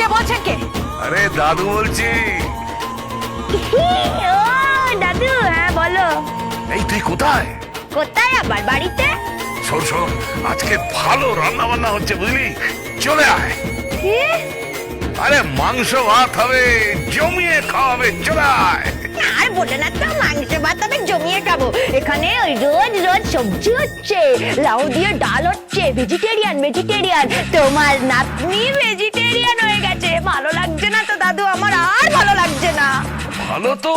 কে বলছেন কে? আরে দাদু বলছি। ও দাদু, হ্যাঁ বলো। এই তুই কোথায়? কোথায় আবার? বাড়িতে। শোন শোন, আজকে ভালো রান্না বান্না হচ্ছে বুঝলি, চলে আয়। কি? আরে মাংস ভাত হবে, জমিয়ে খাওয়াবে, চলে আয়। আর বলে না তো, মাংস ভাত আমি জমিয়ে খাবো। এখানে রোজ রোজ সবজি হচ্ছে, লাউ দিয়ে ডাল হচ্ছে, ভেজিটেরিয়ান ভেজিটেরিয়ান। তোমার নাতনি ভেজিটেরিয়ান হয়ে গেছে। ভালো লাগছে না তো দাদু, আমার আর ভালো লাগছে না। ভালো তো,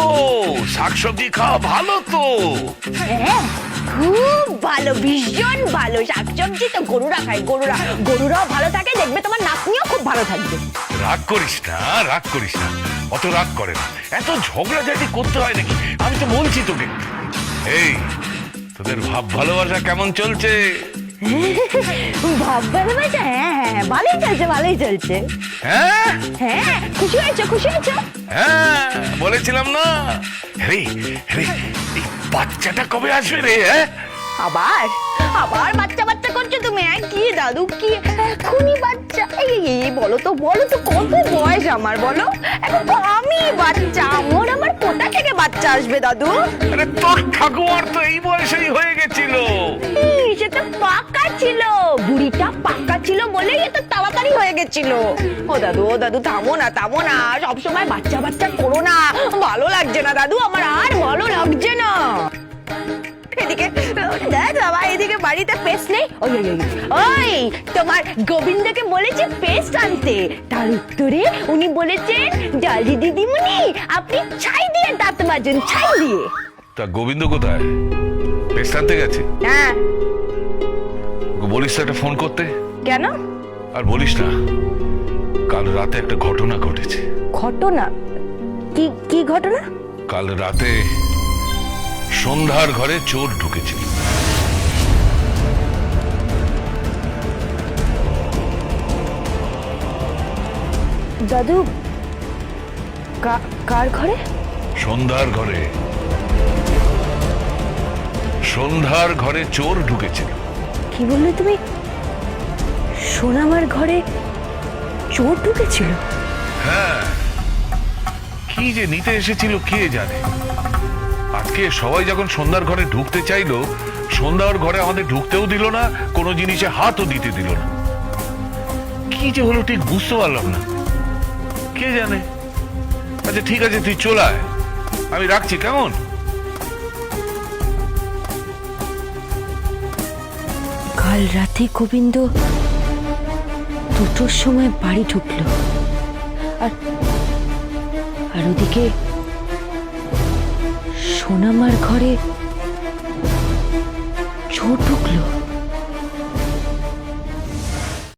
শাকসবজি খাওয়া ভালো তো। হ্যাঁ, খুব ভালো, ভীষণ ভালো। শাকসবজি তো গরুরা খায়, গরুরাও ভালো থাকে, দেখবে তোমার নাতনিও খুব ভালো থাকবে। রাগ করিস না, রাগ করিস না, অত রাগ করে না। এত ঝগড়াঝাটি করতে হয় নাকি? আমি তো বলছি তোকে। এই তোদের ভাব ভালোবাসা কেমন চলছে? ভাব ভালোবাসা? হ্যাঁ হ্যাঁ, ভালোই চলছে, ভালোই চলছে। হ্যাঁ হ্যাঁ, খুশি হয়েছো, খুশি হয়েছো? হ্যাঁ, বলেছিলাম না। রে রে, এই বাচ্চাটা কবে আসবে রে? হ্যাঁ, আবার আবার বাচ্চা বাচ্চা করছো তুমি? কি দাদু, কি এখনই বাচ্চা? এই বলো তো কত বয়স আমার, বলো। এখন তো আমি বাচ্চা, আমার কোথা থেকে বাচ্চা আসবে দাদু? আরে তোর ঠাকুমার তো এই বয়সেই হয়ে গেছিল। সে তো পাকা ছিল, বুড়িটা পাকা ছিল বলেই এত তাড়াতাড়ি হয়ে গেছিল। ও দাদু থামো না, সবসময় বাচ্চা বাচ্চা করো না। ভালো লাগছে না দাদু, আমার আর ভালো লাগছে না। এদিকে দেখ বাবা, এদিকে বাড়িতে পেস্ট নেই। ওই তোমার গোবিন্দকে বলেছে পেস্ট আনতে, তার উত্তরে উনি বলেছেন জলদি দিদিমণি আপনি ছাই দিয়ে দাঁত মাজুন, ছাই দিয়ে। তা গোবিন্দ কোথায়? পেস্ট আনতে গেছে? হ্যাঁ। বলিস তো একটা ফোন করতে। কেন? আর বলিস না, কাল রাতে একটা ঘটনা ঘটেছে। ঘটনা? কি ঘটনা? কাল রাতে সন্ধ্যার ঘরে চোর ঢুকেছিল। দাদু, কার ঘরে? সন্ধ্যার ঘরে, সন্ধ্যার ঘরে চোর ঢুকেছিল। কি বললে তুমি? সোনামার ঘরে চোর ঢুকেছিল? হ্যাঁ, কি যে নিতে এসেছিল কে জানে। আজকে সবাই যখন সন্ধ্যার ঘরে ঢুকতে চাইলো, সন্ধ্যার ঘরে আমাদের ঢুকতেও দিল না, কোনো জিনিসে হাতও দিতে দিল না। কি যে হলো ঠিক বুঝতে পারলাম না, কে জানে। আচ্ছা ঠিক আছে, তুই চলে আয়, আমি রাখছি, কেমন? কাল রাতে গোবিন্দ 2টোর সময় বাড়ি ঢুকলো, আর ওদিকে সোনামার ঘরে চোর ঢুকলো।